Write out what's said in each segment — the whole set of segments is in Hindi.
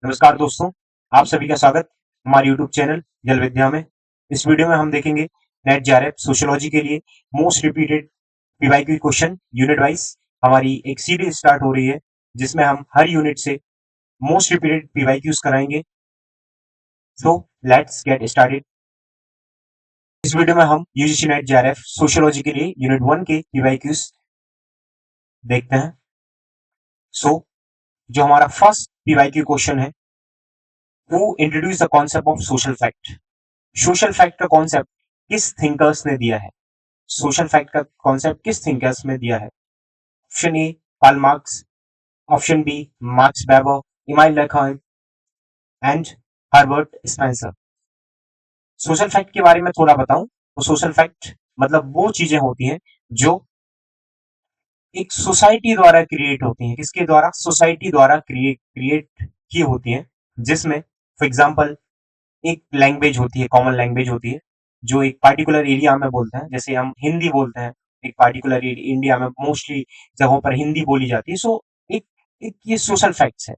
नमस्कार दोस्तों, आप सभी का स्वागत हमारे यूट्यूब चैनल जल विद्या में। इस वीडियो में हम देखेंगे नेट जेआरएफ सोशियोलॉजी के लिए most repeated PYQ question unit wise. हमारी एक सीरीज स्टार्ट हो रही है जिसमें हम हर यूनिट से मोस्ट रिपीटेड पीवाईक्यूज कराएंगे। So let's get started. इस वीडियो में हम यूजीसी नेट जेआरएफ सोशियोलॉजी के लिए यूनिट 1 के पीवाईक्यूज देखते हैं। सो जो हमारा फर्स्ट पीवाईक्यू क्वेश्चन है, Who introduced the concept of social fact? Social fact का कॉन्सेप्ट किस थिंकर्स ने दिया है? सोशल फैक्ट का कॉन्सेप्ट किस थिंकर्स में दिया है? Option A Karl Marx, option B Marx Weber, Emmanuel Durkheim and Herbert Spencer. Social fact के बारे में थोड़ा बताऊं तो सोशल फैक्ट मतलब वो चीजें होती हैं जो एक सोसाइटी द्वारा क्रिएट होती हैं। किसके द्वारा? सोसाइटी द्वारा क्रिएट की होती हैं, जिसमें फॉर एग्जाम्पल एक लैंग्वेज होती है, कॉमन लैंग्वेज होती है जो एक पार्टिकुलर एरिया में बोलते हैं। जैसे हम हिंदी बोलते हैं, एक पार्टिकुलर इंडिया में मोस्टली जगहों पर हिंदी बोली जाती है। सो एक एक ये सोशल फैक्ट्स है।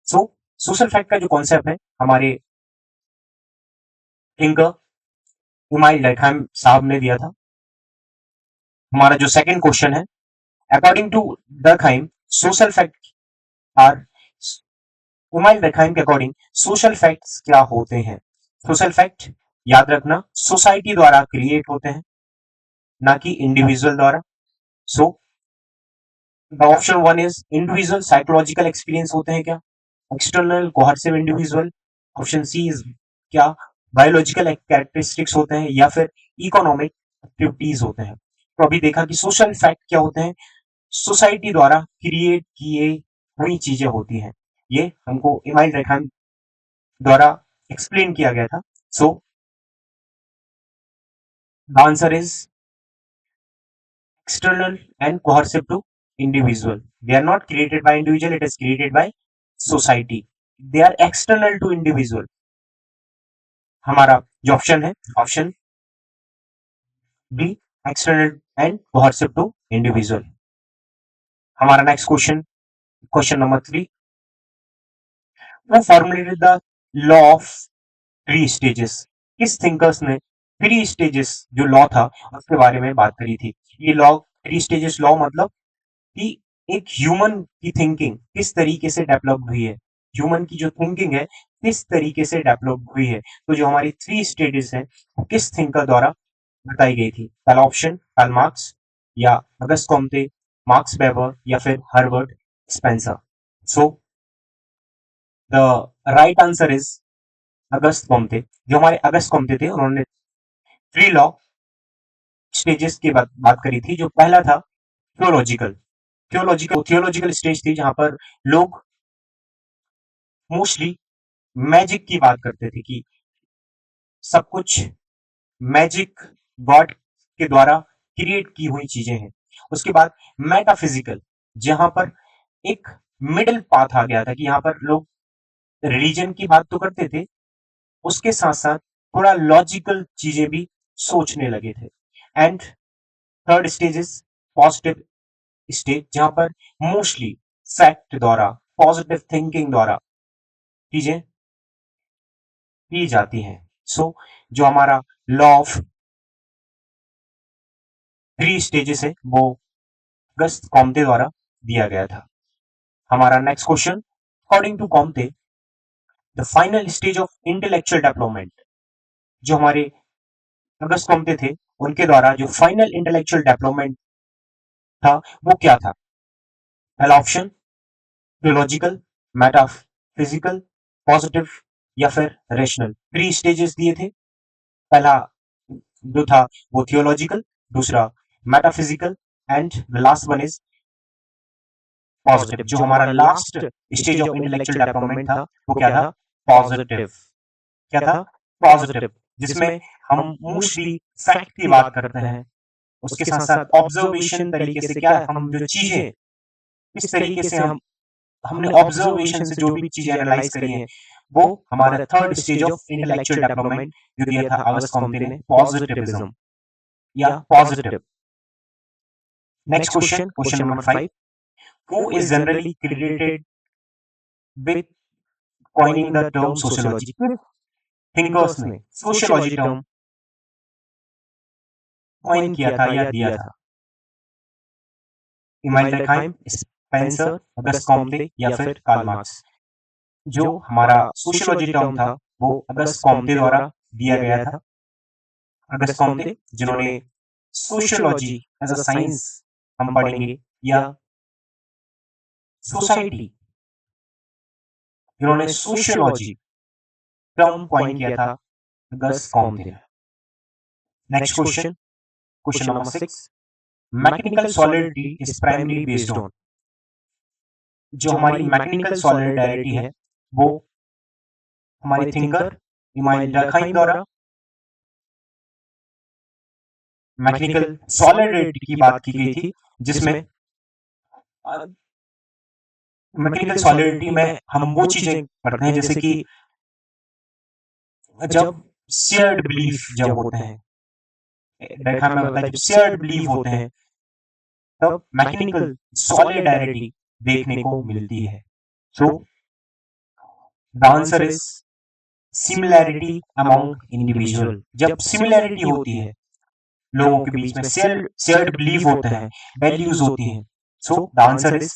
सो सोशल फैक्ट का जो कॉन्सेप्ट है हमारे थिंकर इमानुएल डर्कheim साहब ने दिया था। हमारा जो सेकंड क्वेश्चन है, according to Durkheim social fact are, Emmanuel Durkheim के अकॉर्डिंग सोशल फैक्ट्स क्या होते हैं? सोशल फैक्ट याद रखना सोसाइटी द्वारा क्रिएट होते हैं, ना कि इंडिविजुअल द्वारा। So the option 1 is individual psychological experience होते हैं क्या? External coercive individual. Option C is क्या बायोलॉजिकल कैरेक्टरिस्टिक्स होते हैं या फिर इकोनॉमिक एक्टिविटीज होते हैं। तो अभी देखा कि सोशल फैक्ट क्या होते हैं, सोसाइटी द्वारा क्रिएट किए हुई चीजें होती हैं। ये हमको इमानुएल डर्कheim द्वारा एक्सप्लेन किया गया था। सो the answer is external and coercive to individual. They are not created by individual, it is created by society. They are external to individual. हमारा जो ऑप्शन है, option B external and coercive to individual. हमारा नेक्स्ट क्वेश्चन, क्वेश्चन नंबर 3, वो formulated the law of 3 stages. किस थिंकर्स ने 3 स्टेजेस जो लॉ था उसके बारे में बात करी थी? ये लॉ 3 स्टेजेस लॉ मतलब कि एक ह्यूमन की थिंकिंग किस तरीके से डेवलप हुई है, ह्यूमन की जो थिंकिंग है किस तरीके से डेवलप हुई है। तो जो हमारी 3 स्टेजेस है वो किस थिंकर द्वारा बताई गई थी? पहला ऑप्शन कार्ल मार्क्स या अगस्ट कॉम्टे, मार्क्स वेबर या फिर Herbert Spencer. So the right answer is August Comte. जो हमारे अगस्त कॉम्टे थे उन्होंने 3 लॉ स्टेजेस की बात करी थी। जो पहला था थियोलॉजिकल, थियोलॉजिकल स्टेज थी जहां पर लोग मोस्टली मैजिक की बात करते थे कि सब कुछ मैजिक गॉड के द्वारा क्रिएट की हुई चीजें हैं। उसके बाद मेटाफिजिकल, जहां पर एक मिडिल पाथ आ गया था कि यहाँ पर लोग रिलीजन की बात तो करते थे, उसके साथ साथ थोड़ा लॉजिकल चीजें भी सोचने लगे थे। And third stage is positive stage, जहां पर मोस्टली फैक्ट द्वारा, पॉजिटिव थिंकिंग द्वारा चीजें की जाती हैं। सो जो हमारा लॉ ऑफ 3 स्टेजेस है वो अगस्त कॉम्टे द्वारा दिया गया था। हमारा next question, according to Comte the final stage of intellectual development, जो हमारे अगस्त कॉम्टे थे उनके द्वारा जो फाइनल इंटेलेक्चुअल डेवलपमेंट था वो क्या था? पहला ऑप्शन थियोलॉजिकल, मेटाफिजिकल, पॉजिटिव या फिर रेशनल। 3 स्टेजेस दिए थे। पहला जो था वो थियोलॉजिकल, दूसरा metaphysical and the last one is positive. जो हमारा last stage of intellectual development था वो क्या था? पॉजिटिव। क्या था? पॉजिटिव, जिसमें हम मोस्टली फैक्ट की बात करते हैं, उसके साथ साथ ऑब्जर्वेशन तरीके से क्या हम जो चीजें किस तरीके से हमने ऑब्जर्वेशन से जो भी चीजें एनालाइज करी हैं वो हमारा third stage of intellectual development जो दिया था अगस्त कॉम्टे ने, पॉजिटिविज्म या positive. Next question, question number 5, who is generally credited with coining the term sociology, thinkers ने सोशियोलॉजी टर्म कॉइन किया था या दिया था? इमाइल डर्कहाइम, स्पेंसर, अगस्त कॉम्टे या फिर कार्ल मार्क्स? जो हमारा सोशियोलॉजी टर्म था वो अगस्त कॉम्टे द्वारा दिया गया था। अगस्त कॉम्टे जिन्होंने सोशियोलॉजी एज अ साइंस हम पढ़ेंगे या सोसाइटी, जिन्होंने सोशियोलॉजी टर्म कॉइन किया था August Comte. Next question, question number 6, mechanical solidity is primary based on. जो हमारी मैकेनिकल सॉलिडिटी है वो हमारे थिंकर इमाइल डर्कहाइम द्वारा मैकेनिकल सॉलिडिटी की बात की गई थी, जिसमें मैकेनिकल सॉलिडिटी में हम वो चीजें पढ़ते हैं जैसे कि जब शेयर्ड बिलीफ जब होते हैं, डर्कहाइम में बताया जब शेयर्ड बिलीफ होते हैं तब मैकेनिकल सॉलिडिटी देखने को मिलती है। So the answer is similarity among individual. जब सिमिलैरिटी होती है लोगों के बीच में, शेयर्ड बिलीफ होते हैं, वैल्यूज होती हैं, so the answer is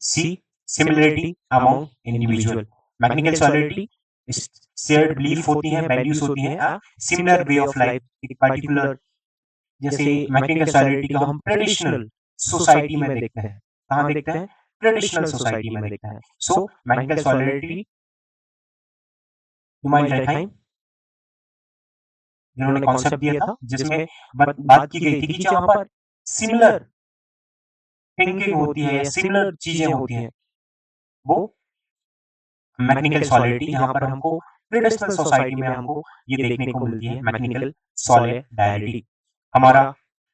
C, similarity among individual. Mechanical solidity shared belief होती हैं, वैल्यूज होती हैं, सिमिलर वे ऑफ लाइफ, एक पर्टिकुलर, जैसे मैकेनिकल सॉलिडिटी को हम ट्रेडिशनल सोसाइटी में देखते हैं। कहाँ देखते हैं? ट्रेडिशनल सोसाइटी में देखते हैं। So mechanical solidity email Durkheim जिन्होंने कॉन्सेप्ट दिया था, जिसमें बात की गई थी कि जहां पर सिमिलर थिंकिंग होती है या सिमिलर चीजें होती हैं वो मैकेनिकल सॉलिडिटी, जहां पर हमको ट्रेडिशनल सोसाइटी में हमको ये देखने को मिलती है मैकेनिकल सॉलिडिटी। हमारा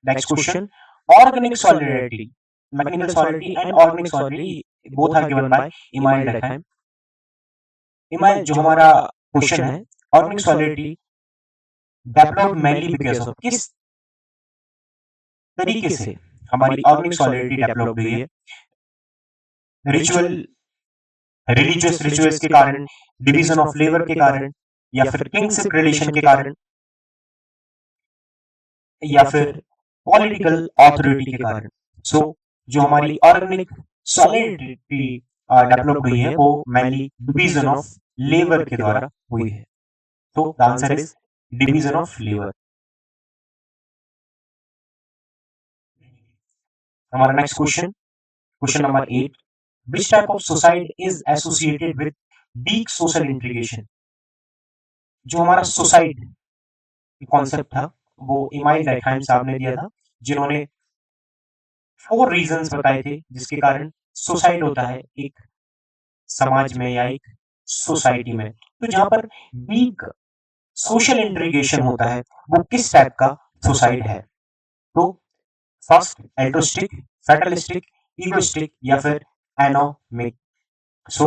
next question, organic solidity, mechanical solidity and organic solidity both are given by Emile Durkheim. Emile जो हमारा क्वेश्चन है, organic solidity developed mainly because of, किस तरीके से हमारी ऑर्गेनिक सॉलिडिटी डेवलप हुई है? रिचुअल, रिलीजियस रिचुअल्स के कारण, डिवीजन ऑफ लेबर के कारण, या फिर किंगशिप रिलेशन के कारण, या फिर पॉलिटिकल अथॉरिटी के कारण। सो जो हमारी ऑर्गेनिक सॉलिडिटी डेवलप हुई है वो मेनली डिवीजन ऑफ लेबर के द्वारा हुई है। तो the answer is division of labour. हमारा next question, question number 8, which type of suicide is associated with weak social integration? जो हमारा सुसाइड कॉन्सेप्ट था वो इमाइल डर्कहाइम साहब ने दिया था, जिन्होंने 4 रीजंस बताए थे जिसके कारण सुसाइड होता है एक समाज में या एक सोसाइटी में। तो जहां पर वीक सोशल इंटीग्रेशन होता है वो किस टाइप का सुसाइड है? तो फर्स्ट एल्ट्रिस्टिक, फैटलिस्टिक, इगोइस्टिक या फिर एनोमिक। सो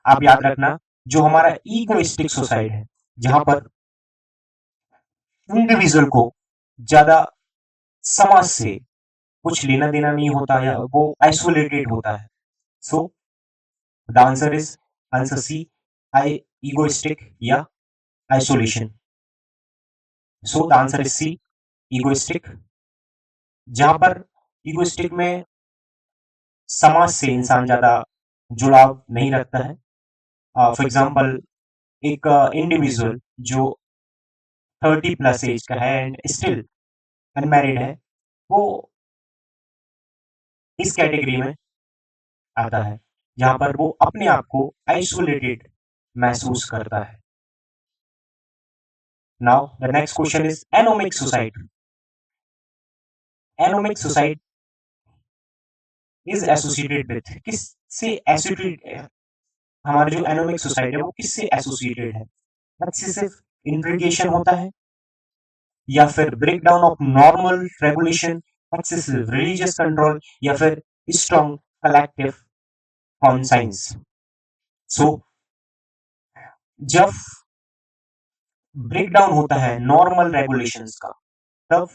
आप याद रखना, जो हमारा ईगोइस्टिक सुसाइड है जहां पर इंडिविजुअल को ज्यादा समाज से कुछ लेना देना नहीं होता या वो आइसोलेटेड होता है। So the answer is answer C, I egoistic या isolation. So the answer is C, egoistic. जहां पर ईगोइस्टिक में समाज से इंसान ज्यादा जुड़ाव नहीं रखता है। फॉर एग्जाम्पल, एक इंडिविजुअल जो 30 प्लस एज का है एंड स्टिल अनमैरिड है, वो इस कैटेगरी में आता है जहां पर वो अपने आप को आइसोलेटेड महसूस करता है। Now the next question is anomic suicide. Anomic suicide is associated with, किससे एसोसिएटेड? हमारे जो एनोमिक सुसाइड है वो किससे एसोसिएटेड है? एक्सेसिव इंट्रीगेशन होता है, या फिर breakdown of normal regulation, excessive religious control, या फिर स्ट्रॉन्ग कलेक्टिव कॉन्साइंस। सो जब ब्रेकडाउन होता है नॉर्मल रेगुलेशंस का तब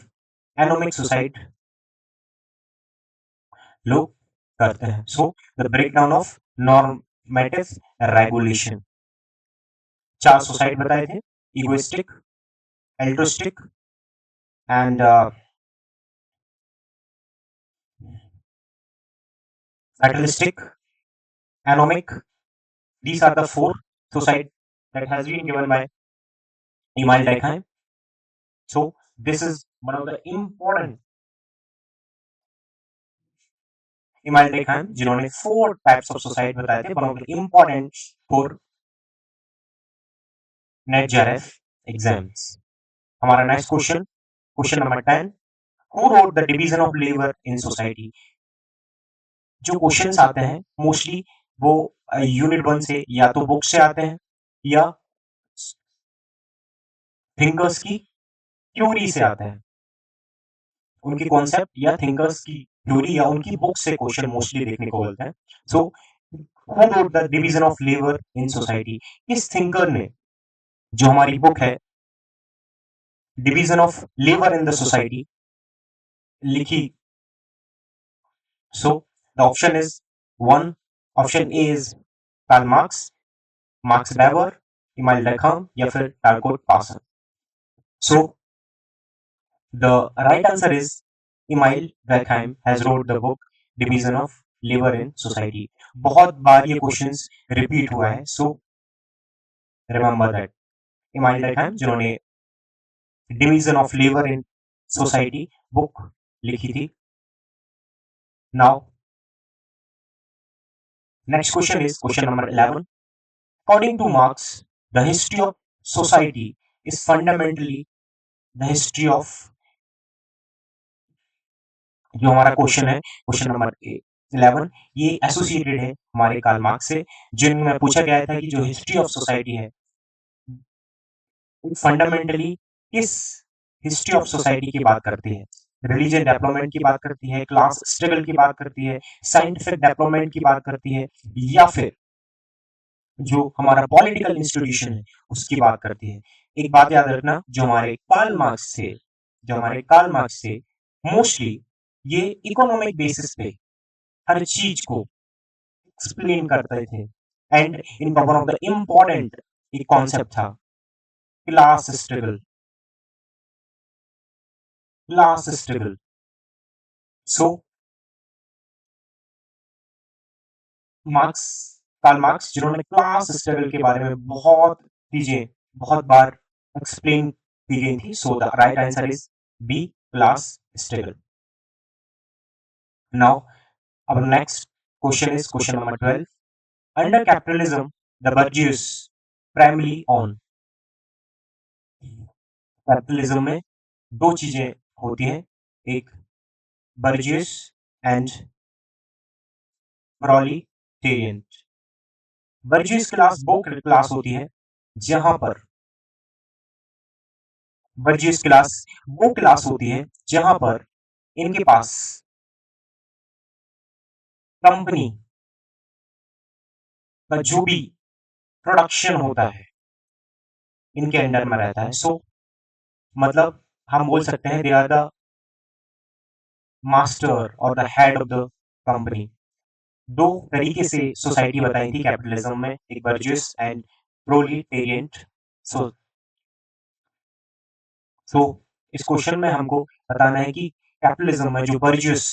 एनोमिक सुसाइड लोग करते हैं। So the breakdown of performative regulation. 4 suicide बताए थे, egoistic, altruistic and fatalistic, anomic. These are the 4 suicide that has been given by Emile Durkheim. So this is one of the important Emile Durkheim जिन्होंने 4 types of suicide बताए थे, one of the important for NET JRF exams. हमारा next question, question number 10, who wrote the division of labour in society. जो क्वेश्चंस आते हैं मोस्टली वो यूनिट 1 से या तो बुक से आते हैं या थिंकर्स की थ्योरी से आते हैं, उनकी कॉन्सेप्ट या थिंकर्स की थ्योरी या उनकी बुक से क्वेश्चन मोस्टली देखने को मिलते हैं। So who wrote the division of labour in society, किस थिंकर ने जो हमारी बुक है division of labour in the society लिखी। So the option is 1, option A is Karl Marx, Marx Weber, Emile Durkheim या फिर टालकोट पार्सन। सो the right answer is Emile Durkheim has wrote the book Division of Labor in Society। बहुत बार ये क्वेश्चंस रिपीट हुआ है, सो रिमेंबर दैट। Emile Durkheim जिन्होंने division of labour in society book लिखी थी। Now next question is question number 11। According two marks the history of society is fundamentally the history of, जो हमारा क्वेश्चन है क्वेश्चन नंबर 11, ये एसोसिएटेड है हमारे कार्ल मार्क्स से, जिनमें पूछा गया था कि जो हिस्ट्री ऑफ सोसाइटी है फंडामेंटली किस हिस्ट्री ऑफ सोसाइटी की बात करती है। रिलीजन डेवलपमेंट की बात करती है, क्लास स्ट्रगल की बात करती है, साइंटिफिक डेवलपमेंट की बात करती है, या फिर जो हमारा पॉलिटिकल इंस्टीट्यूशन है उसकी बात करती है। एक बात याद रखना, जो हमारे कार्ल मार्क्स से मोस्टली ये इकोनॉमिक बेसिस पे हर चीज को एक्सप्लेन करते थे, एंड इनका वन ऑफ द इम्पोर्टेंट एक कॉन्सेप्ट था क्लास स्ट्रगल। सो कार्ल मार्क्स जिन्होंने क्लास स्ट्रगल के बारे में बहुत चीजें बहुत बार एक्सप्लेन की गई थी। So the right answer is B, class struggle. Now our next question is question number 12। Under capitalism, the bourgeois primarily on। Capitalism में दो चीजें होती हैं, एक बर्जियस एंड प्रोलिटेरियन। बर्जियस क्लास वो क्लास होती है जहां पर बर्जियस क्लास वो क्लास होती है जहां पर इनके पास कंपनी का जो भी प्रोडक्शन होता है इनके अंडर में रहता है। सो मतलब हम बोल सकते हैं दे आर द मास्टर और the head of the company. दो तरीके से सोसाइटी बताई थी कैपिटलिज्म में, एक बर्जियस एंड प्रोलिटेरियन। सो इस क्वेश्चन में हमको बताना है कि कैपिटलिज्म में जो बर्जियस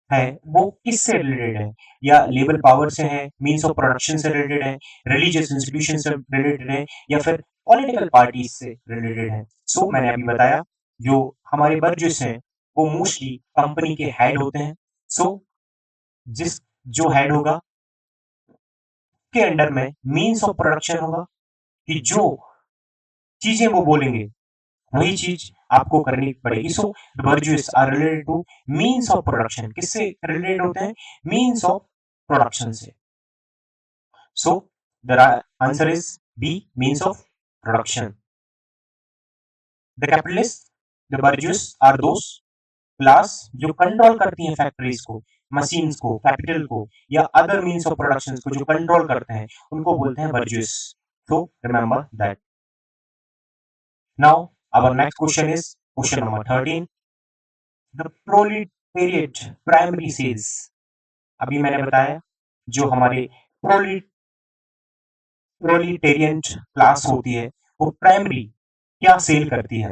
है वो किससे रिलेटेड है, या लेबर पावर से है, मींस ऑफ प्रोडक्शन से रिलेटेड है, रिलीजियस इंस्टीट्यूशन से रिलेटेड है, या फिर पॉलिटिकल पार्टी से रिलेटेड है। सो मैंने अभी बताया जो हमारे बर्जियस हैं वो मोस्टली कंपनी के हेड होते हैं। सो जिस जो हेड होगा के अंडर में मींस ऑफ प्रोडक्शन होगा, कि जो चीजें वो बोलेंगे वही चीज आपको करनी पड़ेगी। So the bourgeois are related to means of production. किससे रिलेटेड होते हैं? मींस ऑफ प्रोडक्शन से। So the answer is B, means of production. The capitalist, the bourgeois are those class जो कंट्रोल करती हैं फैक्ट्रीज को, मशीन्स को, कैपिटल को, या अदर मींस ऑफ प्रोडक्शन को जो कंट्रोल करते हैं उनको बोलते हैं bourgeois. So remember that. Now our next question is question number 13। The proletariat primary sells, अभी मैंने बताया जो हमारे प्रोलिटेरियन क्लास होती है वो प्राइमरी क्या सेल करती है?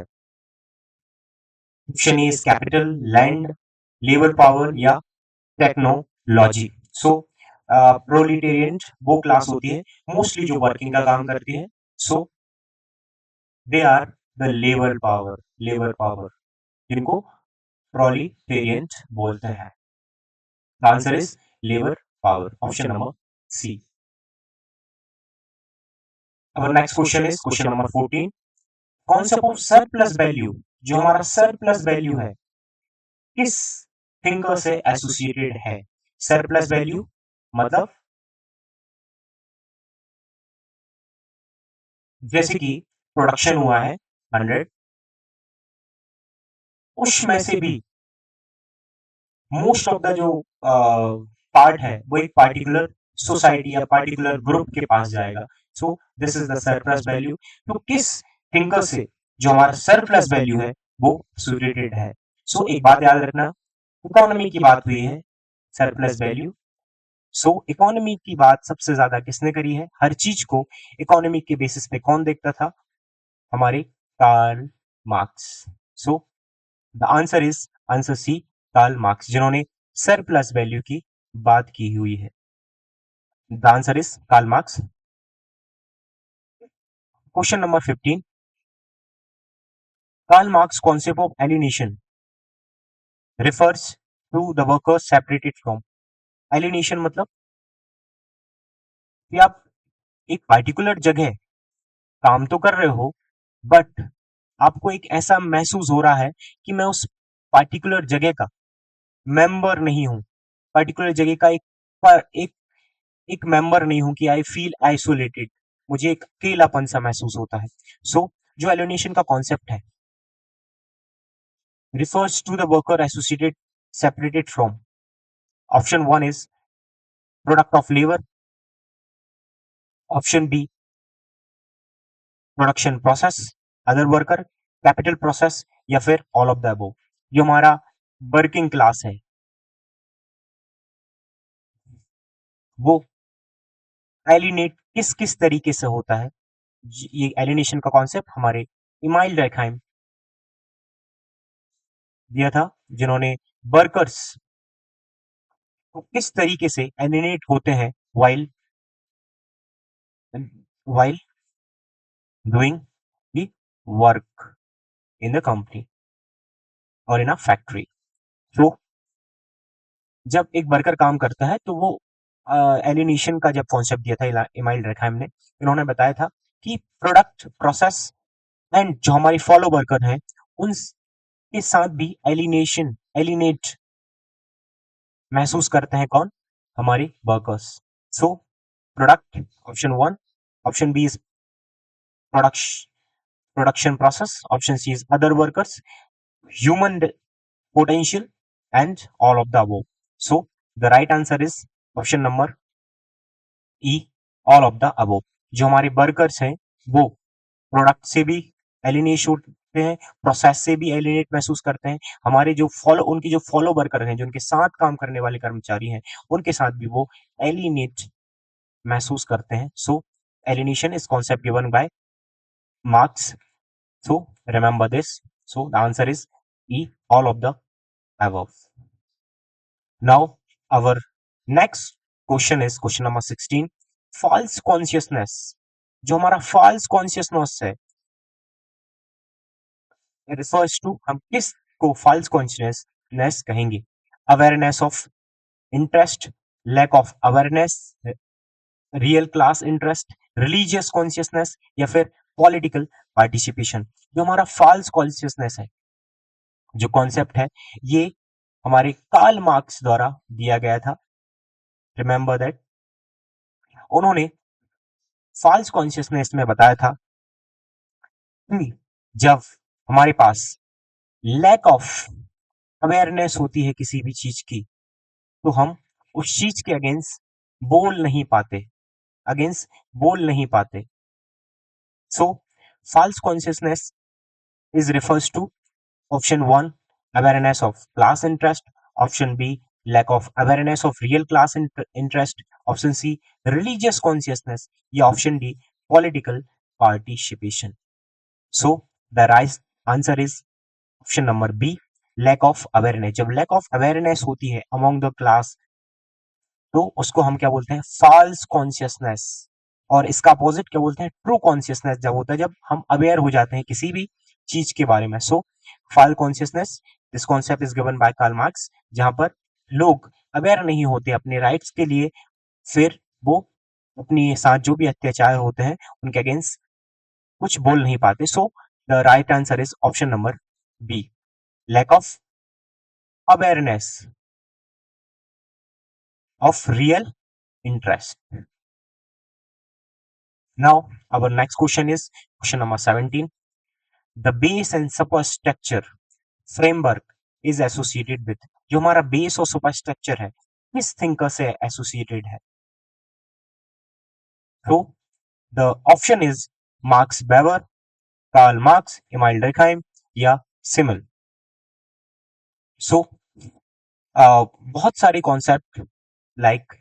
Option A is capital, land, labour power या टेक्नोलॉजी। सो प्रोलिटेरियन वो क्लास होती है मोस्टली जो वर्किंग का काम करती है। So they are the labour power जिनको प्रोलिटेरियन बोलते हैं। Answer is labour power, option number C. अब next question is question number 14। Concept of surplus value, जो हमारा सरप्लस वैल्यू है किस थिंकर से एसोसिएटेड है? सरप्लस वैल्यू मतलब जैसे कि प्रोडक्शन हुआ है 100, उसमें से भी मोस्ट ऑफ द जो पार्ट है वो एक पार्टिकुलर सोसाइटी या पार्टिकुलर ग्रुप के पास जाएगा। So this is the surplus value. तो किस थिंकर से जो हमारा सरप्लस वैल्यू है वो एसोसिएटेड है? सो एक बात याद रखना, इकोनॉमी की बात हुई है सरप्लस वैल्यू। सो इकोनॉमी की बात सबसे ज्यादा किसने करी है? हर चीज को इकोनॉमी के बेसिस पे कौन देखता था? हमारे Karl Marx. So the answer is answer C, Karl Marx, जिन्होंने सरप्लस वैल्यू की बात की हुई है। The answer is Karl Marx. Question number 15। Karl Marx concept of alienation refers to the workers separated from। Alienation मतलब कि आप एक पार्टिकुलर जगह काम तो कर रहे हो बट आपको एक ऐसा महसूस हो रहा है कि मैं उस पार्टिकुलर जगह का मेंबर नहीं हूं, पर्टिकुलर जगह का एक एक मेंबर नहीं हूं, कि आई फील आइसोलेटेड, मुझे एक अकेलापन सा महसूस होता है। सो जो एलिनेशन का कॉन्सेप्ट है refers to the worker associated separated from। option 1 is product of labor, option B production process, other worker, capital process या फिर ऑल ऑफ द अबव। जो हमारा वर्किंग क्लास है वो एलिनेट किस किस तरीके से होता है? ये एलिनेशन का कॉन्सेप्ट हमारे इमाइल डर्कहाइम दिया था, जिन्होंने वर्कर्स को किस तरीके से एलिनेट होते हैं while while doing the work in the company और इन अ फैक्ट्री। तो जब एक वर्कर काम करता है तो वो एलिनेशन का जब कॉन्सेप्ट दिया था इमाइल डर्कहाइम ने, इन्होंने बताया था कि प्रोडक्ट प्रोसेस एंड जो हमारी फॉलो वर्कर हैं उनके साथ भी एलिनेट महसूस करते हैं कौन? हमारे workers. So product option 1, option B is production process, option C is other workers, human potential and all of the above। So the right answer is option number E, all of the above। जो हमारे वर्कर्स हैं वो प्रोडक्ट से भी एलिनेट होते हैं, प्रोसेस से भी एलिनेट महसूस करते हैं, हमारे जो उनकी जो फॉलो वर्कर हैं, जो उनके साथ काम करने वाले कर्मचारी हैं, उनके साथ भी वो एलिनेट महसूस करते हैं। So alienation is concept given by Marx. So remember this. So the answer is E, all of the above। Now, our next question is question number 16। false consciousness, जो हमारा false consciousness है, refers to, हम किस को false consciousness कहेंगे? awareness of interest, lack of awareness, real class interest, religious consciousness या फिर political participation। जो हमारा false consciousness है, जो कॉन्सेप्ट है, ये हमारे कार्ल मार्क्स द्वारा दिया गया था। रिमेंबर दैट उन्होंने फॉल्स कॉन्शियसनेस में बताया था कि जब हमारे पास लैक ऑफ अवेयरनेस होती है किसी भी चीज की तो हम उस चीज के अगेंस्ट बोल नहीं पाते। So false consciousness is refers to option 1 awareness of class interest, option B lack of awareness of real class interest, option C religious consciousness, या option D political participation. So the right answer is option number B lack of awareness. जब lack of awareness होती है among the class तो उसको हम क्या बोलते हैं false consciousness, और इसका अपोजिट क्या बोलते हैं ट्रू कॉन्शियसनेस, जब होता है जब हम अवेयर हो जाते हैं किसी भी चीज के बारे में. So false consciousness, this concept is given by Karl Marx, जहां पर लोग अवेयर नहीं होते अपने राइट्स के लिए, फिर वो अपने साथ जो भी अत्याचार होते हैं उनके अगेंस्ट कुछ बोल नहीं पाते. So the right answer is option number B lack of awareness of real interest. Now, our next question is question number 17. The base and superstructure framework is associated with. जो हमारा बेस और सुपरस्ट्रक्चर है किस थिंकर से एसोसिएटेड है? तो the option is Max Weber, Karl Marx, Emile Durkheim या सिमल. सो बहुत सारे कॉन्सेप्ट लाइक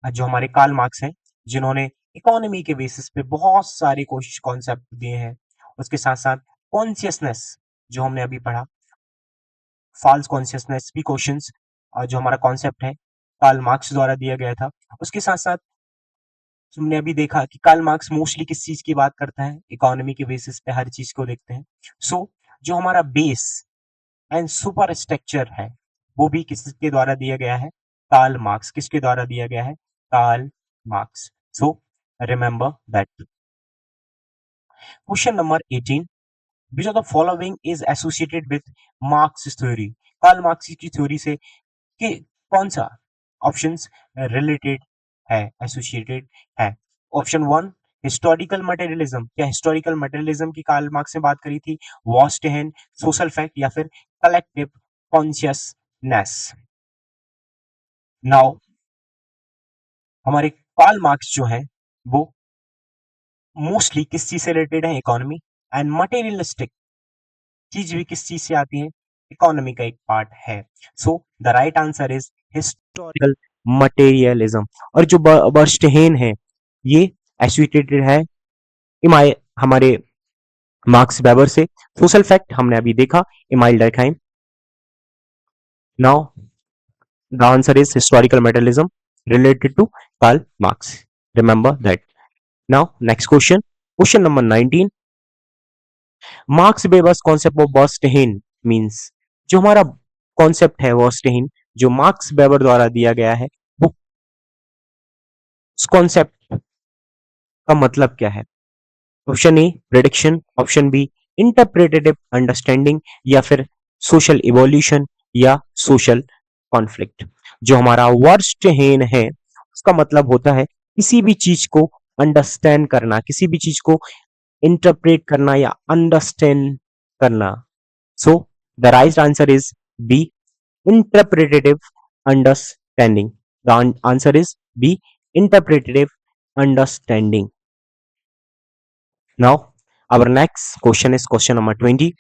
जो हमारे कार्ल मार्क्स हैं जिन्होंने इकोनॉमी के बेसिस पे बहुत सारे कॉन्सेप्ट दिए हैं, उसके साथ साथ कॉन्शियसनेस जो हमने अभी पढ़ा, फॉल्स कॉन्शियसनेस भी क्वेश्चंस जो हमारा कॉन्सेप्ट है कार्ल मार्क्स द्वारा दिया गया था. उसके साथ साथ तुमने अभी देखा कि कार्ल मार्क्स मोस्टली किस चीज की बात करता है, इकोनॉमी के बेसिस पे हर चीज को देखते हैं. सो जो हमारा बेस एंड सुपर स्ट्रक्चर है वो भी किसके द्वारा दिया गया है? Karl Marx. किसके द्वारा दिया गया है? Karl Marx. So remember that. Question number 18. Which of the following is associated with Marx theory? Karl Marx की थ्योरी से कि कौन सा ऑप्शंस रिलेटेड है, एसोसिएटेड है? Option 1 historical materialism. क्या हिस्टोरिकल मटेरियलिज्म की कार्ल मार्क्स ने बात करी थी? वॉस्टेहन, सोशल फैक्ट या फिर कलेक्टिव कॉन्शियसनेस? नाउ हमारे कार्ल मार्क्स जो है वो मोस्टली किस चीज से रिलेटेड है? इकोनॉमी. एंड मटेरियलिस्टिक चीज भी किस चीज से आती है? इकोनॉमी का एक पार्ट है. So the right answer is historical materialism. और जो बर्स्टहेन है ये एसोसिएटेड है हमारे मार्क्स वेबर से. सोशल फैक्ट हमने अभी देखा, email Durkheim. Now the answer is historical materialism related to Karl Marx. Remember that. Now, next question. Question number 19. Marx Weber's concept of Bostehen means. जो हमारा कॉन्सेप्ट है Bostehen जो मार्क्स वेबर द्वारा दिया गया है वो उस कॉन्सेप्ट का मतलब क्या है? Option A prediction, option B interpretative understanding या फिर सोशल इवोल्यूशन या सोशल कॉन्फ्लिक्ट. जो हमारा वर्स्टहेन है उसका मतलब होता है किसी भी चीज को अंडरस्टैंड करना, किसी भी चीज को इंटरप्रेट करना या अंडरस्टैंड करना. So the right answer is B interpretative understanding. The answer is B interpretative understanding. Now, our next question is question number 20.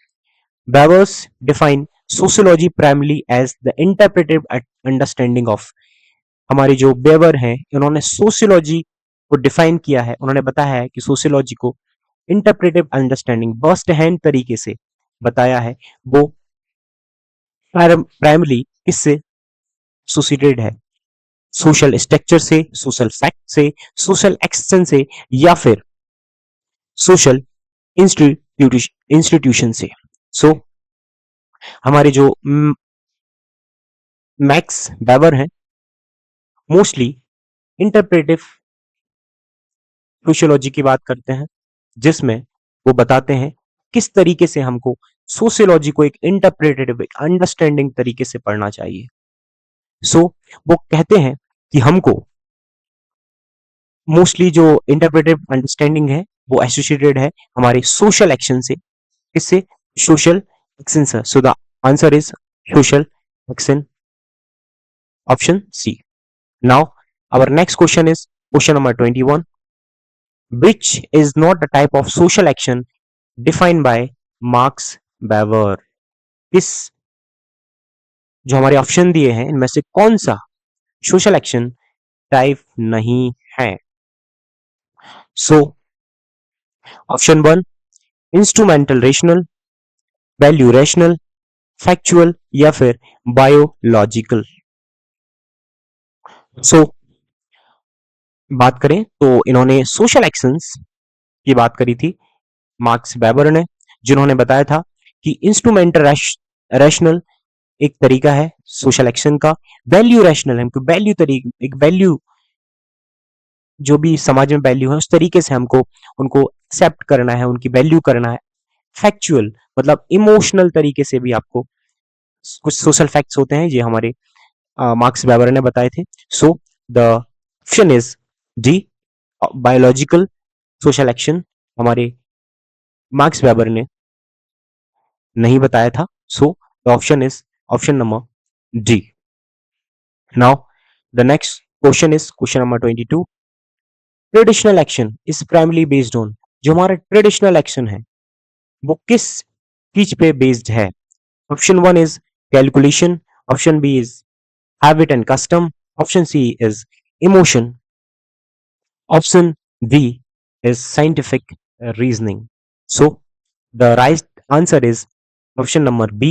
Bowers define sociology primarily as the interpretive understanding of. हमारे जो बेवर हैं इन्होंने सोशियोलॉजी को डिफाइन किया है, उन्होंने बताया है कि सोशियोलॉजी को इंटरप्रेटिव अंडरस्टैंडिंग बर्स्ट हैंड तरीके से बताया है. वो प्राइमरली किससे एसोसिएटेड है? सोशल स्ट्रक्चर से, सोशल फैक्ट से, सोशल एक्शन से या फिर सोशल इंस्टीट्यूशन से. सो हमारे जो मैक्स वेबर हैं मोस्टली इंटरप्रेटिव सोशियोलॉजी की बात करते हैं जिसमें वो बताते हैं किस तरीके से हमको सोशियोलॉजी को एक इंटरप्रेटेटिव एक अंडरस्टैंडिंग तरीके से पढ़ना चाहिए. सो वो कहते हैं कि हमको मोस्टली जो इंटरप्रेटिव अंडरस्टैंडिंग है वो एसोसिएटेड है हमारे सोशल एक्शन से. किससे? सोशल एक्शन से. So the answer is social action, option C. Now our next question is question number 21. Which is not a type of social action defined by Max Weber? किस जो हमारे ऑप्शन दिए हैं इनमें से कौन सा सोशल एक्शन टाइप नहीं है? So option 1 instrumental rational, value rational, factual या फिर बायोलॉजिकल। सो बात करें तो इन्होंने सोशल एक्शंस की बात करी थी मार्क्स वेबर ने, जिन्होंने बताया था कि इंस्ट्रूमेंटल रैशनल एक तरीका है सोशल एक्शन का, वैल्यू रैशनल है, वैल्यू तरीके, एक वैल्यू जो भी समाज में वैल्यू है उस तरीके से हमको उनको एक्सेप्ट करना है, उनकी वैल्यू करना है। फैक्चुअल मतलब इमोशनल तरीके से भी आपको कुछ सोशल फैक्ट्स होते हैं, ये हमारे मार्क्स वेबर ने बताए थे। सो the option is D, biological social action हमारे मार्क्स वेबर ने नहीं बताया था। सो the option is option number D. Now the next question is question number 22। Traditional action is primarily based on, जो हमारा ट्रेडिशनल एक्शन है वो किस चीज पे बेस्ड है? Option 1 is calculation, option B is habit and custom, option C is emotion, option D is scientific reasoning. So the right answer is option number B,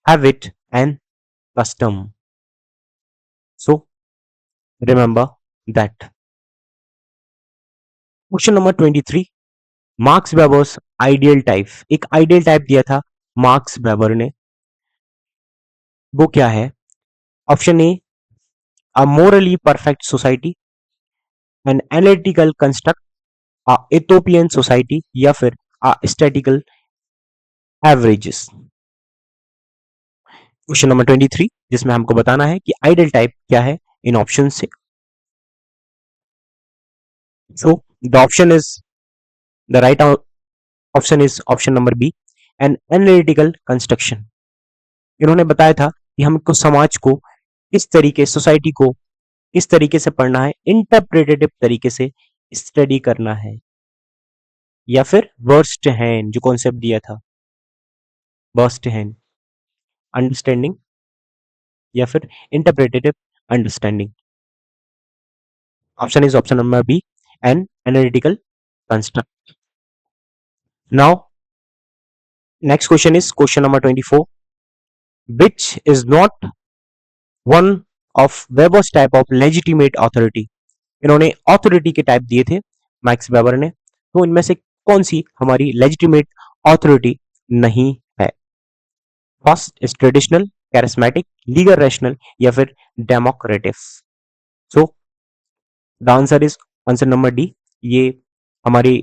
habit and custom. So remember that. Question number 23, Max Weber's ideal type, एक आइडियल टाइप दिया था मार्क्स वेबर ने, वो क्या है? Option A a morally perfect society, an analytical construct, a utopian society या फिर a statistical averages. Question number 23 जिसमें हमको बताना है कि आइडियल टाइप क्या है इन ऑप्शन से। So the option is the right option is option number B, an analytical construction. इन्होंने बताया था कि हमको समाज को किस तरीके, सोसाइटी को किस तरीके से पढ़ना है, इंटरप्रेटेटिव तरीके से स्टडी करना है, या फिर वर्स्ट हैंड जो कॉन्सेप्ट दिया था, वर्स्ट हैंड अंडरस्टैंडिंग या फिर interpretative understanding. Option is option number B, an analytical construct. Now next question is question number 24, which is not one of Weber's type of legitimate authority। इन्होंने ऑथोरिटी के टाइप दिए थे मैक्स वेबर ने, तो इनमें से कौन सी हमारी लेजिटिमेट ऑथोरिटी नहीं है? First is traditional, charismatic, legal rational या फिर democratic. So the answer is answer number D, ये हमारी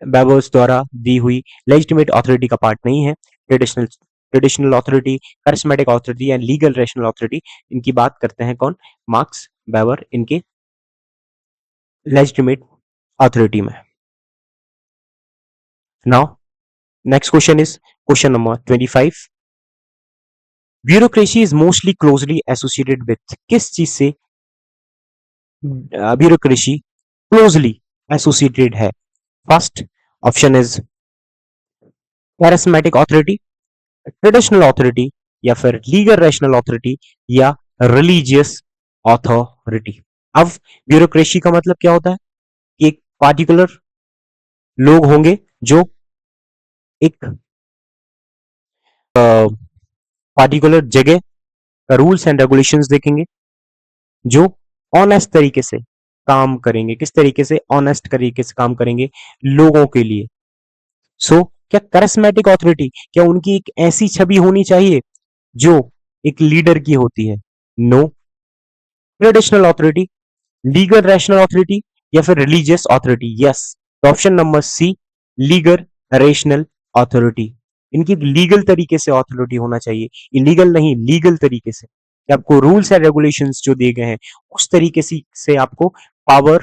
वेबर्स द्वारा दी हुई लेजिटिमेट ऑथोरिटी का पार्ट नहीं है। ट्रेडिशनल ऑथोरिटी, कैरिस्मेटिक ऑथोरिटी या लीगल रैशनल ऑथोरिटी, इनकी बात करते हैं कौन? मार्क्स वेबर, इनके लेजिटिमेट ऑथोरिटी में। Now next question is question number 25, bureaucracy is mostly closely associated with, किस चीज से ब्यूरोक्रेसी क्लोजली एसोसिएटेड है? First option is charismatic authority, traditional authority या फिर लीगल रैशनल ऑथोरिटी या रिलीजियस ऑथोरिटी। अब ब्यूरोक्रेसी का मतलब क्या होता है कि एक पार्टिकुलर लोग होंगे जो एक पार्टिकुलर जगह का रूल्स एंड रेगुलेशंस देखेंगे, जो ऑनेस्ट तरीके से काम करेंगे, किस तरीके से ऑनेस्ट तरीके से काम करेंगे लोगों के लिए। सो क्या करिस्मेटिक ऑथोरिटी, क्या उनकी एक ऐसी छवि होनी चाहिए जो एक लीडर की होती है? No. Traditional authority, legal rational authority या फिर religious authority? Yes, option number C, legal rational authority. इनकी लीगल तरीके से ऑथोरिटी होना चाहिए, इलीगल नहीं, लीगल तरीके से, कि आपको रूल्स एंड रेगुलेशंस जो दिए गए हैं उस तरीके से आपको पावर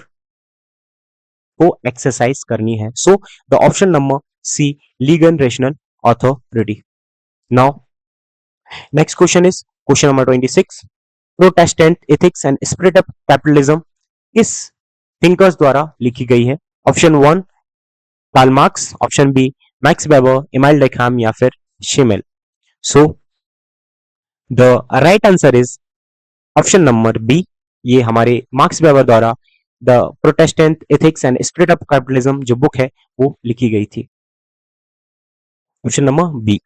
को एक्सरसाइज करनी है। So the option number C, legal rational authority. Now next question is question number 26, Protestant ethics and spirit of capitalism किस थिंकर्स द्वारा लिखी गई है? Option 1 Karl Marx, option B Max Weber, Emmanuel Durkheim या फिर Simmel. So the right answer is option number B. ये हमारे मार्क्स वेबर द्वारा the Protestant ethics and spirit of capitalism जो बुक है वो लिखी गई थी। Option number B.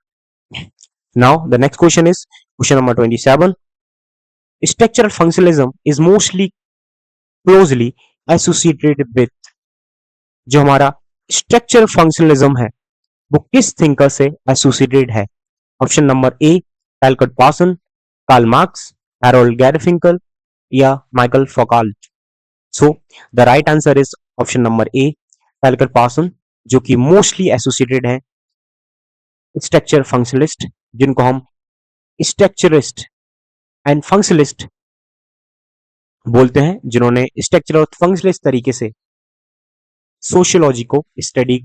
Now the next question is question number 27। Structural functionalism is mostly closely associated with, जो हमारा स्ट्रक्चरल फंक्शनलिज्म है वो किस थिंकर से एसोसिएटेड है? Option number A Albert Parson, Karl Marx, Harold Garfinkel या Michael Foucault. So the right answer is option number A Albert Parson, जो कि मोस्टली एसोसिएटेड है स्ट्रक्चर फंक्शनलिस्ट, जिनको हम स्ट्रक्चरिस्ट एंड फंक्शनलिस्ट बोलते हैं, जिन्होंने स्ट्रक्चर और फंक्शनलिस्ट तरीके से सोशियोलॉजी को स्टडी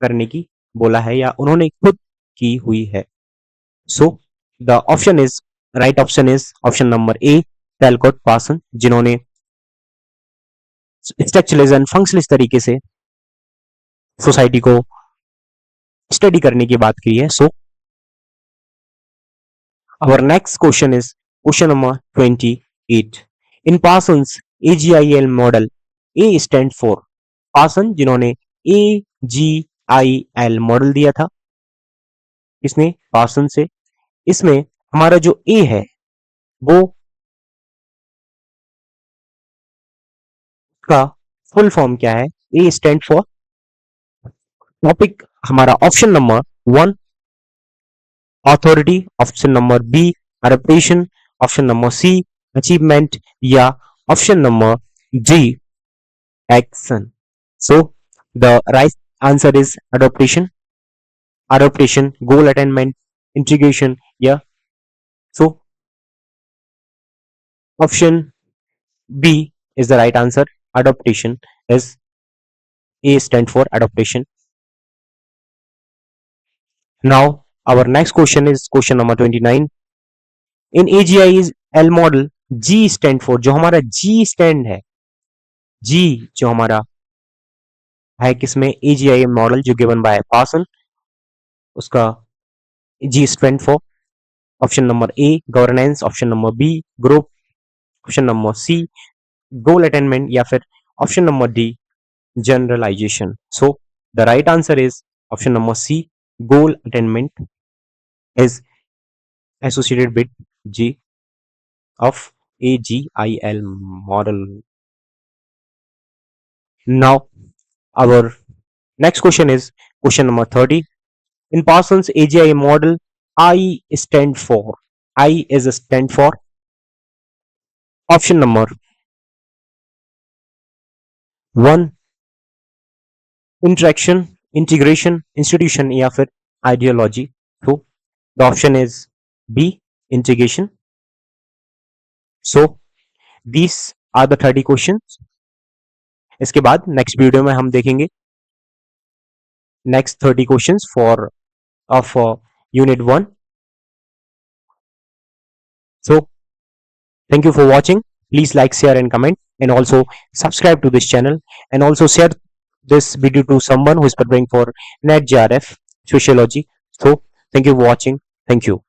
करने की बोला है या उन्होंने खुद की हुई है। So the option is right option is option number A Albert Parson, जिन्होंने स्ट्रक्चरलिस्ट एंड फंक्शनलिस्ट तरीके से सोसाइटी को स्टडी करने की बात की है। सो our next question is question number 28. In Parsons AGIL model, A stand for Parson, जिन्होंने AGIL मॉडल दिया था, इसने पार्सन से, इसमें हमारा जो A है वो का फुल फॉर्म क्या है? A स्टैंड फॉर टॉपिक, हमारा option number 1 authority, option number B adaptation, option number C achievement या option number D action. So the right answer is adaptation, adaptation, goal attainment, integration या so option B is the right answer. Adaptation is A stand for adaptation. Now our next question is question number 29. In AGIL model, G stand for, जो हमारा G stand है, G जो हमारा है किसमें? AGIL मॉडल जो गिवन बाय पार्सन, उसका G stand for option number A governance, option number B group, option number C goal attainment या फिर option number D generalization. So the right answer is option number C goal attainment is associated with G of AGIL model. Now our next question is question number 30. In Parsons AGIL model, I stand for, I is a stand for option number 1 interaction, integration, institution या फिर ideology. So the option is B integration. So these are the 30 questions. इसके बाद नेक्स्ट वीडियो में हम देखेंगे next 30 questions for of unit 1. So thank you for watching. Please like, share and comment, and also subscribe to this channel, and also share this video to someone who is preparing for NET JRF Sociology. So thank you for watching. Thank you.